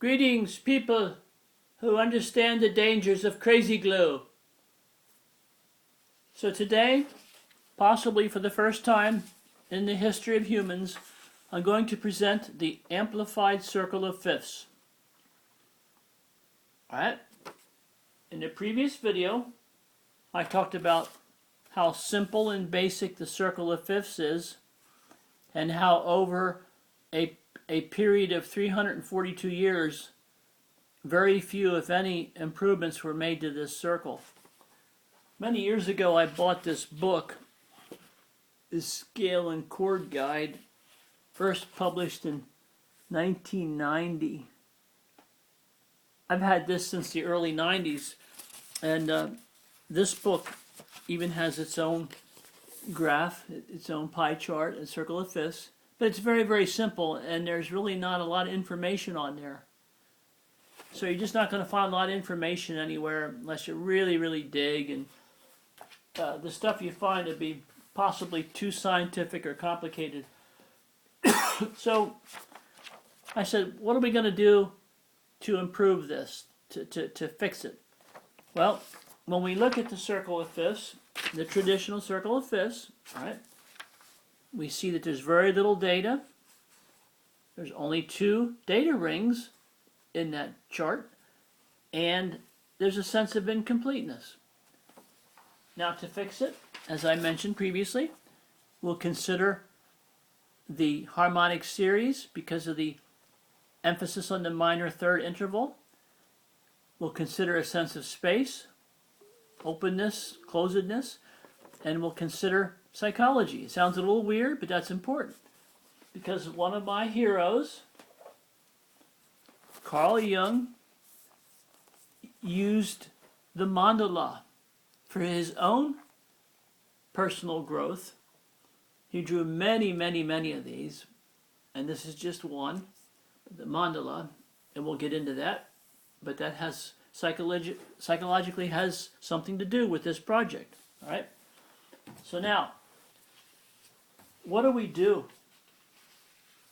Greetings, people who understand the dangers of crazy glue. So today, possibly for the first time in the history of humans, I'm going to present the amplified circle of fifths. Alright? In the previous video, I talked about how simple and basic the circle of fifths is, and how over a period of 342 years, very few, if any, improvements were made to this circle. Many years ago, I bought this book, this Scale and Chord Guide, first published in 1990. I've had this since the early 90s, and this book even has its own graph, its own pie chart, a circle of fifths. But it's very, very simple, and there's really not a lot of information on there. So you're just not going to find a lot of information anywhere unless you really, really dig. And the stuff you find would be possibly too scientific or complicated. So I said, what are we going to do to improve this, to fix it? Well, when we look at the circle of fifths, the traditional circle of fifths, all right, we see that there's very little data. There's only 2 data rings in that chart, and there's a sense of incompleteness. Now, to fix it, as I mentioned previously, we'll consider the harmonic series because of the emphasis on the minor third interval. We'll consider a sense of space, openness, closedness, and we'll consider psychology. It sounds a little weird, but that's important because one of my heroes, Carl Jung, used the mandala for his own personal growth. He drew many, many, many of these, and this is just one, the mandala, and we'll get into that, but that has psychologically has something to do with this project. All right? So now, what do we do?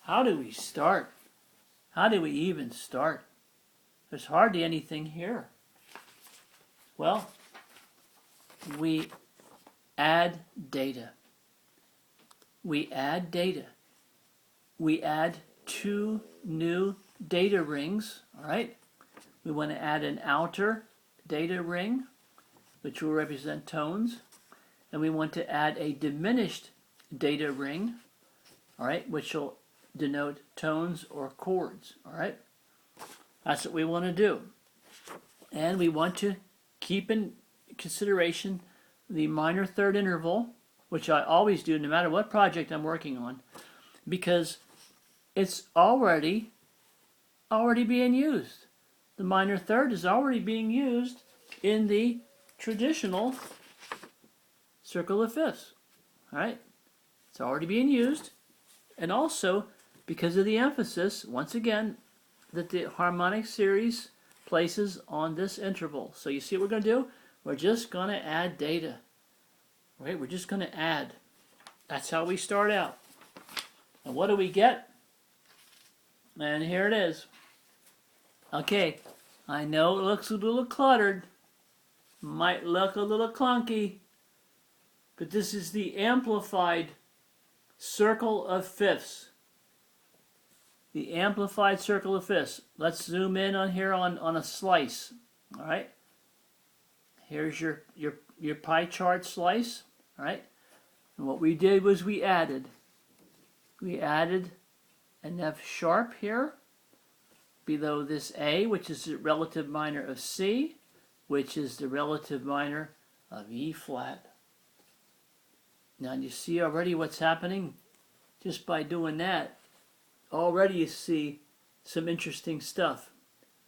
How do we start? How do we even start? There's hardly anything here. Well, we add data. We add data. We add 2 new data rings, all right? We want to add an outer data ring, which will represent tones, and we want to add a diminished data ring, all right, which will denote tones or chords, all right? That's what we want to do. And we want to keep in consideration the minor third interval, which I always do no matter what project I'm working on, because it's already being used. The minor third is already being used in the traditional circle of fifths, all right? It's already being used, and also because of the emphasis, once again, that the harmonic series places on this interval. So you see what we're going to do? We're just going to add data. Right? We're just going to add. That's how we start out. And what do we get? And here it is. Okay, I know it looks a little cluttered. Might look a little clunky. But this is the amplified circle of fifths. The amplified circle of fifths. Let's zoom in on here on a slice. All right. Here's your pie chart slice. All right. And what we did was we added an F sharp here below this A, which is the relative minor of C, which is the relative minor of E flat. Now you see already what's happening just by doing that. Already you see some interesting stuff.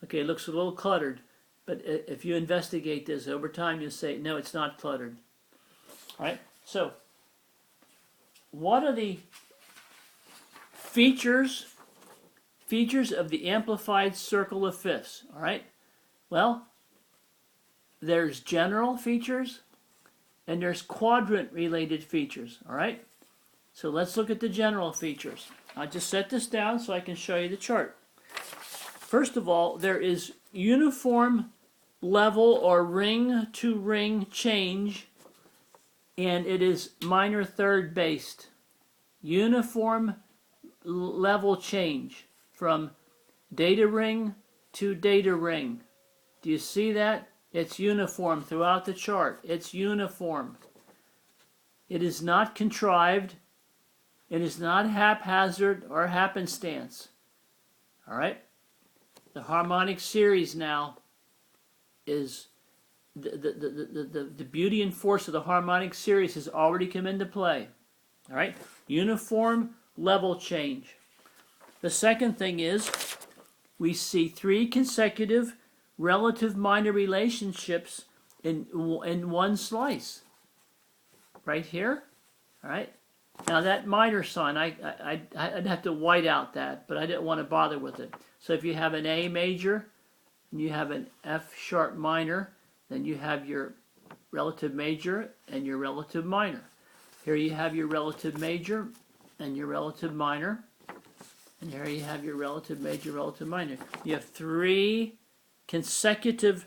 Okay, it looks a little cluttered, but if you investigate this over time, you'll say, no, it's not cluttered. All right, so what are the features of the amplified circle of fifths? All right, well, there's general features and there's quadrant related features. All right, so let's look at the general features. I'll just set this down so I can show you the chart. First of all, there is uniform level or ring to ring change, and it is minor third based. Uniform level change from data ring to data ring. Do you see that? It's uniform throughout the chart. It's uniform. It is not contrived. It is not haphazard or happenstance. All right? The harmonic series now is the beauty and force of the harmonic series has already come into play. All right? Uniform level change. The second thing is we see 3 consecutive relative minor relationships in one slice. Right here. All right? Now that minor sign, I'd have to white out that, but I didn't want to bother with it. So if you have an A major, and you have an F sharp minor, then you have your relative major and your relative minor. Here you have your relative major and your relative minor. And here you have your relative major, relative minor. You have 3 consecutive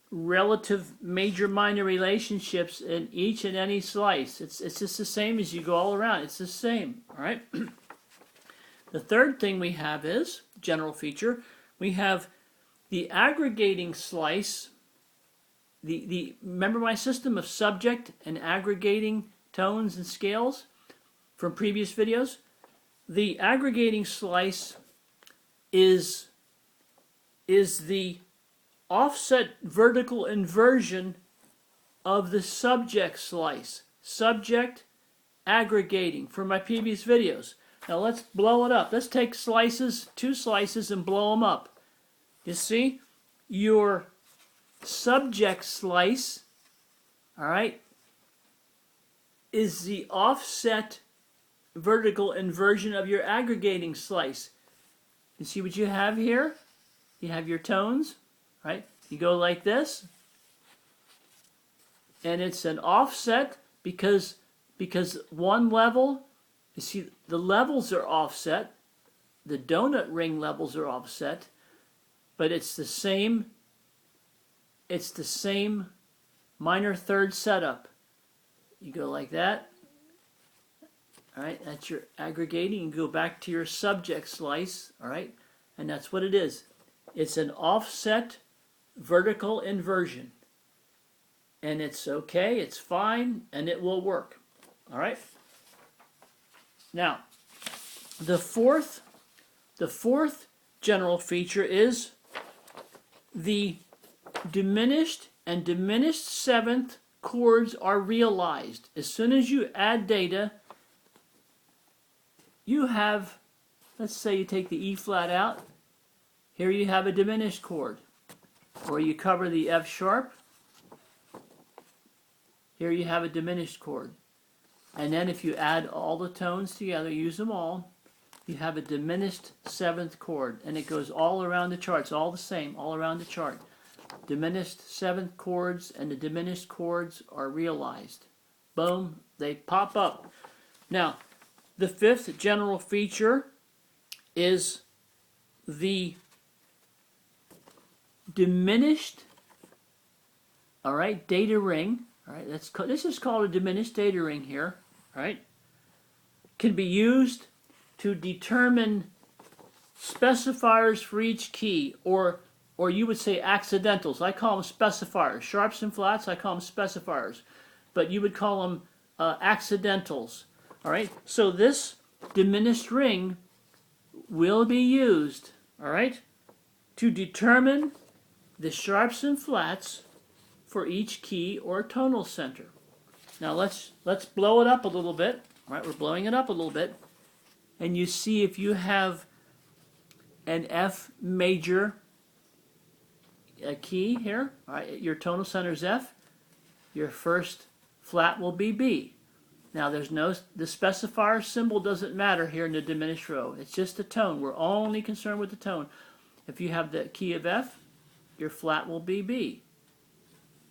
relative major minor relationships in each and any slice. It's just the same as you go all around. It's the same. All right. The third thing we have is general feature. We have the aggregating slice. Remember my system of subject and aggregating tones and scales from previous videos? The aggregating slice is the offset vertical inversion of the subject slice. Subject aggregating from my previous videos. Now let's blow it up. Let's take slices, 2 slices, and blow them up. You see, your subject slice, all right, is the offset vertical inversion of your aggregating slice. You see what you have here? You have your tones, right? You go like this, and it's an offset because one level, you see the levels are offset, the donut ring levels are offset, but it's the same minor third setup. You go like that. All right, that's your aggregating. You go back to your subject slice, all right, and that's what it is. It's an offset vertical inversion, and it's okay, it's fine, and it will work. All right. Now, the fourth general feature is the diminished and diminished seventh chords are realized. As soon as you add data, you have, let's say you take the E flat out, here you have a diminished chord, or you cover the F sharp, here you have a diminished chord. And then if you add all the tones together, use them all, you have a diminished seventh chord, and it goes all around the chart. It's all the same, all around the chart. Diminished seventh chords and the diminished chords are realized. Boom, they pop up. Now, the fifth general feature is the diminished, all right, data ring. All right, this is called a diminished data ring here. All right, can be used to determine specifiers for each key, or you would say accidentals. I call them specifiers. Sharps and flats, I call them specifiers, but you would call them accidentals. All right, so this diminished ring will be used, all right, to determine the sharps and flats for each key or tonal center. Now let's blow it up a little bit. All right, we're blowing it up a little bit, and you see if you have an F major key here, all right, your tonal center is F, your first flat will be B. Now the specifier symbol doesn't matter here in the diminished row. It's just the tone. We're only concerned with the tone. If you have the key of F, your flat will be B.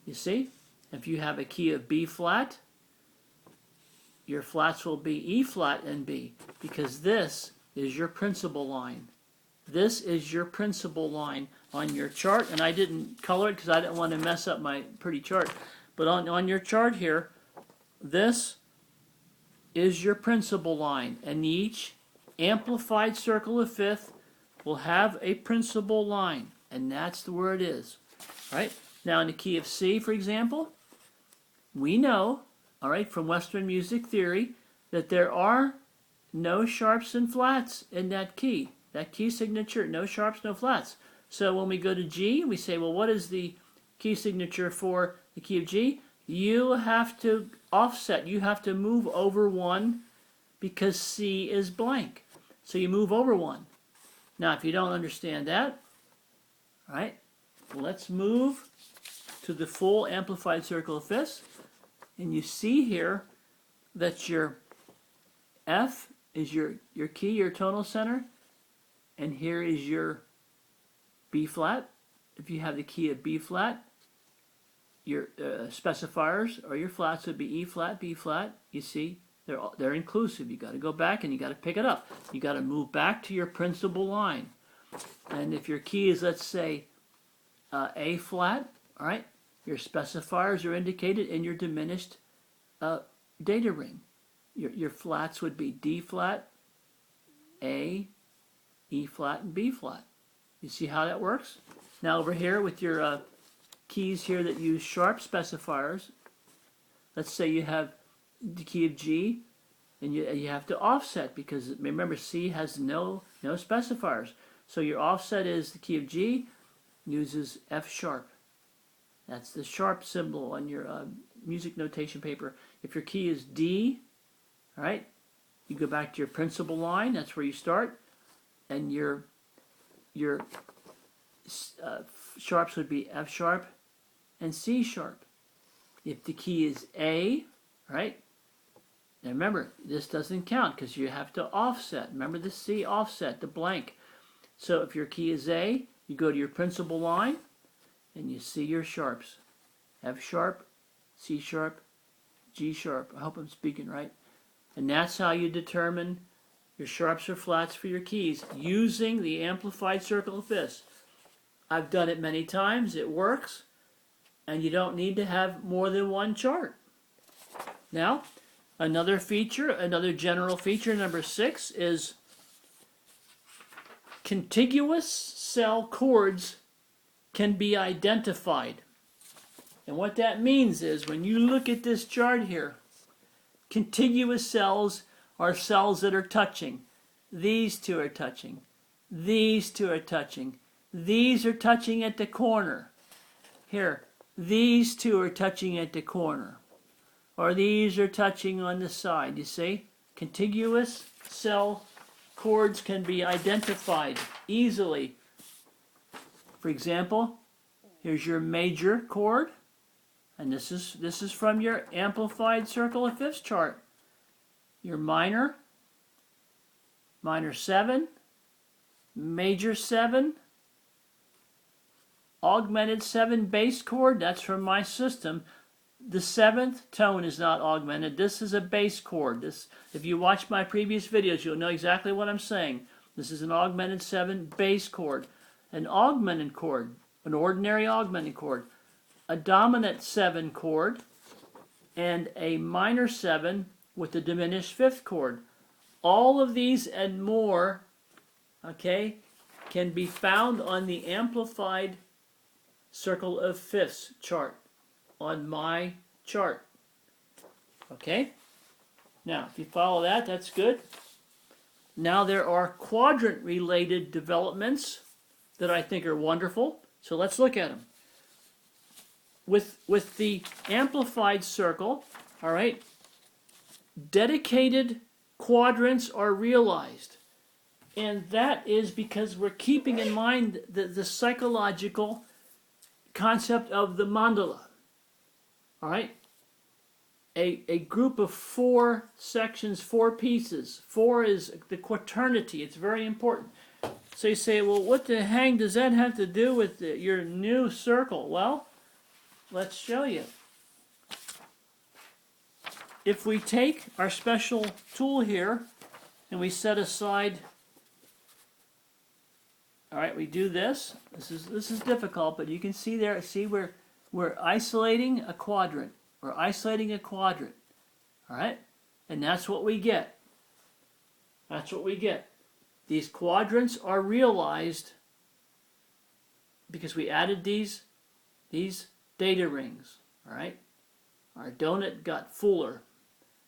You see? If you have a key of B flat, your flats will be E flat and B, because this is your principal line. This is your principal line on your chart, and I didn't color it because I didn't want to mess up my pretty chart. But on your chart here, this is your principal line, and each amplified circle of fifth will have a principal line, and that's where it is. All right? Now in the key of C, for example, we know, all right, from Western music theory, that there are no sharps and flats in that key signature, no sharps, no flats. So when we go to G, we say, well, what is the key signature for the key of G? You have to offset, you have to move over one because C is blank. So you move over one. Now, if you don't understand that, all right, let's move to the full amplified circle of fifths. And you see here that your F is your key, your tonal center, and here is your B flat. If you have the key of B flat, your specifiers or your flats would be E flat, B flat. You see, they're inclusive. You got to go back and you got to pick it up. You got to move back to your principal line. And if your key is, let's say, A flat, all right, your specifiers are indicated in your diminished data ring. Your flats would be D flat, A, E flat, and B flat. You see how that works? Now over here with your keys here that use sharp specifiers, let's say you have the key of G, and you have to offset because remember C has no specifiers. So your offset is the key of G uses F sharp. That's the sharp symbol on your music notation paper. If your key is D, all right, you go back to your principal line. That's where you start, and your sharps would be F sharp and C sharp. If the key is A, right? Now remember, this doesn't count because you have to offset. Remember the C offset, the blank. So if your key is A, you go to your principal line, and you see your sharps. F sharp, C sharp, G sharp. I hope I'm speaking right. And that's how you determine your sharps or flats for your keys using the amplified circle of fifths. I've done it many times. It works. And you don't need to have more than one chart. Now, another feature, another general feature, number 6, is contiguous cell chords can be identified. And what that means is when you look at this chart here, contiguous cells are cells that are touching. These two are touching. These two are touching. These are touching at the corner. Here, these two are touching at the corner. Or these are touching on the side. You see? Contiguous cell chords can be identified easily. For example, here's your major chord. And this is from your amplified circle of fifths chart. Your minor, minor 7, major 7, augmented 7 bass chord, that's from my system. The 7th tone is not augmented. This is a bass chord. If you watch my previous videos, you'll know exactly what I'm saying. This is an augmented 7 bass chord. An augmented chord, an ordinary augmented chord, a dominant 7 chord, and a minor 7 with a diminished 5th chord. All of these and more, okay, can be found on the amplified circle of fifths chart, on my chart. Okay? Now, if you follow that, that's good. Now there are quadrant-related developments that I think are wonderful. So let's look at them. With the amplified circle, all right, dedicated quadrants are realized. And that is because we're keeping in mind the psychological concept of the mandala. All right? A group of 4 sections, 4 pieces. 4 is the quaternity. It's very important. So you say, well, what the hang does that have to do with your new circle? Well, let's show you. If we take our special tool here and we set aside All right, we do this. This is difficult, but you can see there. See, we're isolating a quadrant. We're isolating a quadrant. All right, and that's what we get. That's what we get. These quadrants are realized because we added these data rings. All right, our donut got fuller.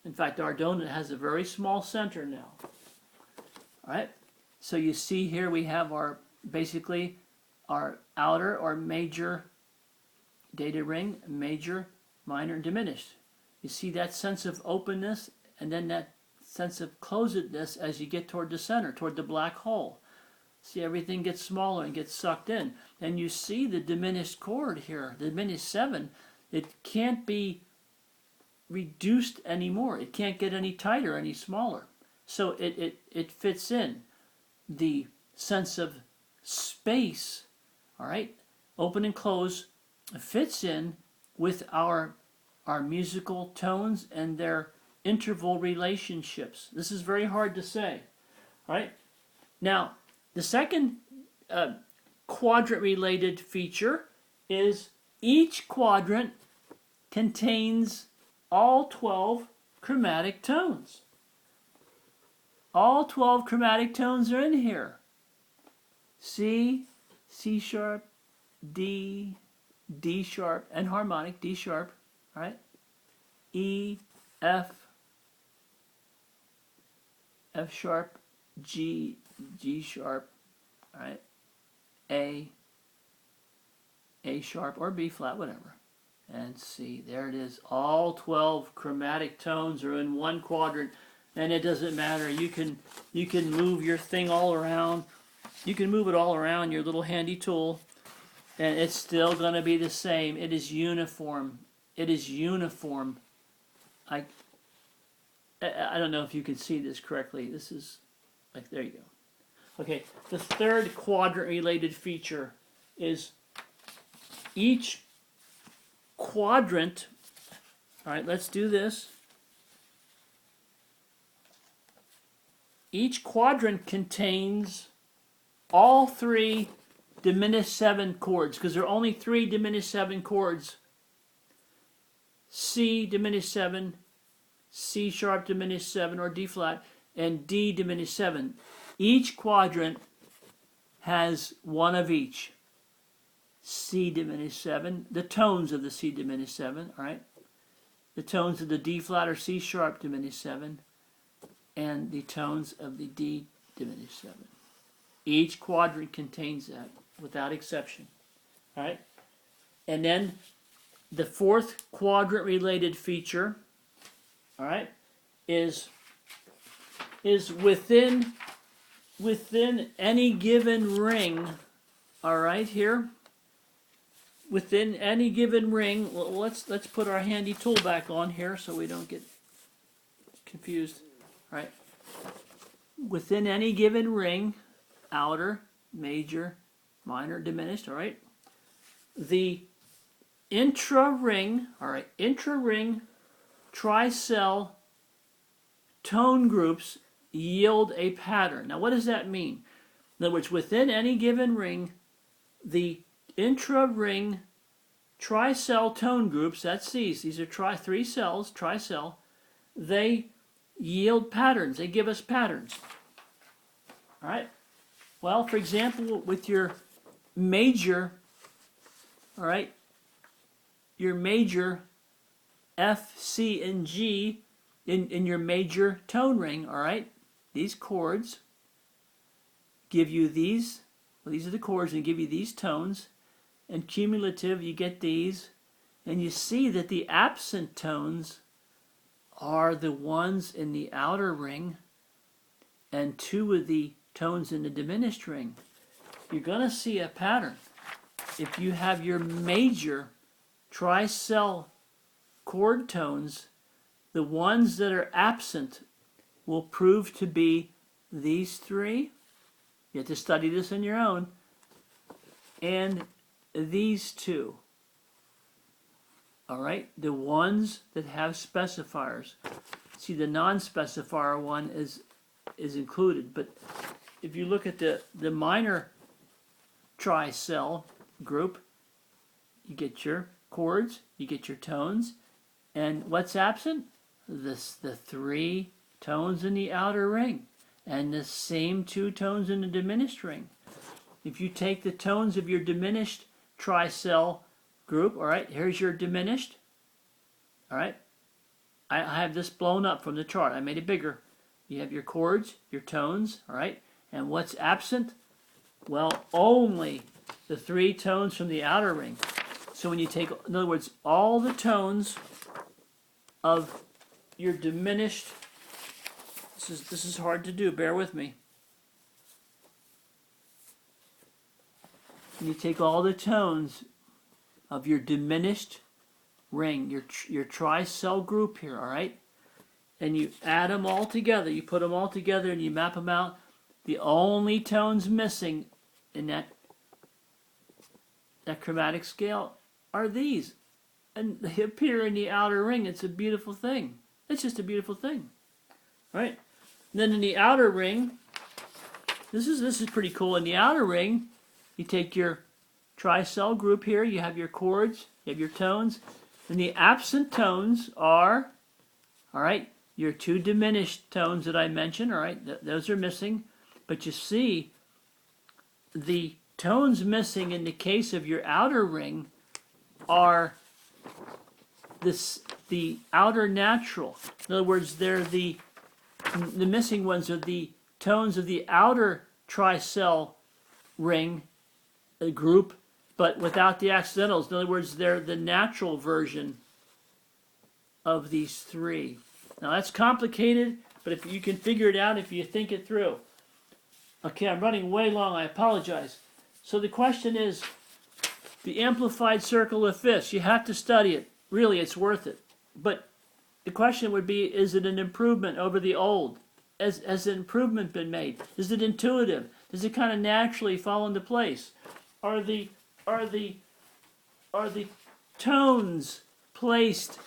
In fact, our donut has a very small center now. All right, so you see here we have our basically our outer or major data ring, major, minor, and diminished. You see that sense of openness and then that sense of closedness as you get toward the center, toward the black hole. See, everything gets smaller and gets sucked in. And you see the diminished chord here, the diminished 7, it can't be reduced anymore. It can't get any tighter, any smaller. So it fits in. The sense of space, all right, open and close, fits in with our musical tones and their interval relationships. This is very hard to say, all right? Now, the second quadrant-related feature is each quadrant contains all 12 chromatic tones. All 12 chromatic tones are in here. C, C sharp, D, D sharp, and harmonic, D sharp, all right? E, F, F sharp, G, G sharp, all right? A sharp, or B flat, whatever. And C, there it is. All 12 chromatic tones are in one quadrant, and it doesn't matter. You can move your thing all around. You can move it all around your little handy tool, and it's still going to be the same. It is uniform. It is uniform. I don't know if you can see this correctly. This is like, there you go. Okay, the third quadrant-related feature is each quadrant. All right, let's do this. Each quadrant contains all 3 diminished 7 chords, because there are only 3 diminished 7 chords. C diminished 7, C sharp diminished 7 or D flat, and D diminished 7. Each quadrant has one of each. C diminished 7, the tones of the C diminished 7, all right? The tones of the D flat or C sharp diminished 7, and the tones of the D diminished 7. Each quadrant contains that, without exception. All right? And then the fourth quadrant-related feature, all right, is within any given ring, all right, here, within any given ring, well, let's put our handy tool back on here so we don't get confused. All right? Within any given ring, outer, major, minor, diminished, all right? The intra-ring, all right, intra-ring tricell tone groups yield a pattern. Now, what does that mean? In other words, within any given ring, the intra-ring tricell tone groups, that's these are 3 cells, tricell, they yield patterns. They give us patterns. All right? Well, for example, with your major, all right, your major F, C, and G in your major tone ring, all right, these chords give you these, well, these are the chords, and give you these tones, and cumulative, you get these, and you see that the absent tones are the ones in the outer ring and 2 of the tones in the diminished ring. You're going to see a pattern. If you have your major tricell chord tones, the ones that are absent will prove to be these 3. You have to study this on your own. And these 2. All right, the ones that have specifiers. See, the non-specifier one is included, but if you look at the minor tricell group, you get your chords, you get your tones, and what's absent? The 3 tones in the outer ring, and the same 2 tones in the diminished ring. If you take the tones of your diminished tricell group, all right, here's your diminished, all right, I have this blown up from the chart. I made it bigger. You have your chords, your tones, all right, and what's absent? Well, only the 3 tones from the outer ring. So when you take, in other words, all the tones of your diminished, this is hard to do, bear with me. When you take all the tones of your diminished ring, your tricell group here, all right, and you add them all together, you put them all together and you map them out, the only tones missing in that chromatic scale are these. And they appear in the outer ring. It's a beautiful thing. It's just a beautiful thing. Right? And then in the outer ring, this is pretty cool. In the outer ring, you take your tricell group here, you have your chords, you have your tones, and the absent tones are, all right, your 2 diminished tones that I mentioned, all right, those are missing. But you see, the tones missing in the case of your outer ring are the outer natural. In other words, they're the missing ones are the tones of the outer tricell ring group, but without the accidentals. In other words, they're the natural version of these 3. Now that's complicated, but if you can figure it out if you think it through. Okay, I'm running way long. I apologize. So the question is, the amplified circle of fifths. You have to study it. Really, it's worth it. But the question would be, is it an improvement over the old? Has an improvement been made? Is it intuitive? Does it kind of naturally fall into place? Are the tones placed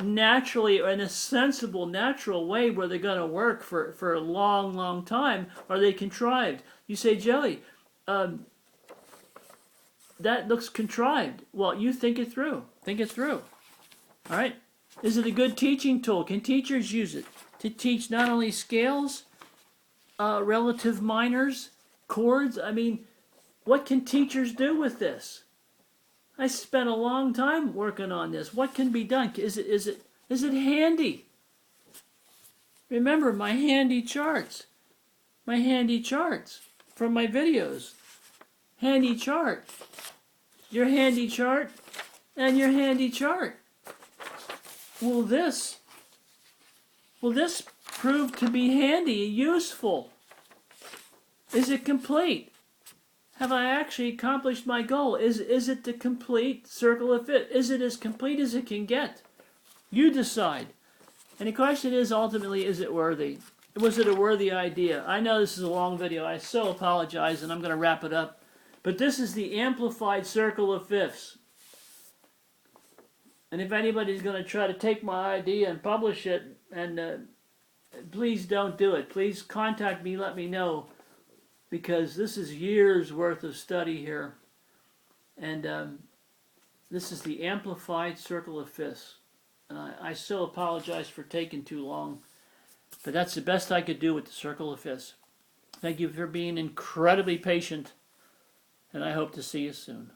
naturally in a sensible, natural way where they're going to work for a long, long time? Are they contrived? You say, Joey, that looks contrived. Well, you think it through. Think it through. All right? Is it a good teaching tool? Can teachers use it to teach not only scales, relative minors, chords? I mean, what can teachers do with this? I spent a long time working on this. What can be done? Is it handy? Remember my handy charts. My handy charts from my videos. Handy chart. Your handy chart and your handy chart. Will this prove to be handy, useful? Is it complete? Have I actually accomplished my goal? Is it the complete circle of fifths? Is it as complete as it can get? You decide. And the question is, ultimately, is it worthy? Was it a worthy idea? I know this is a long video. I so apologize, and I'm going to wrap it up. But this is the amplified circle of fifths. And if anybody's going to try to take my idea and publish it, and please don't do it. Please contact me, let me know, because this is years worth of study here. And this is the amplified circle of fifths. And I so apologize for taking too long, but that's the best I could do with the circle of fifths. Thank you for being incredibly patient, and I hope to see you soon.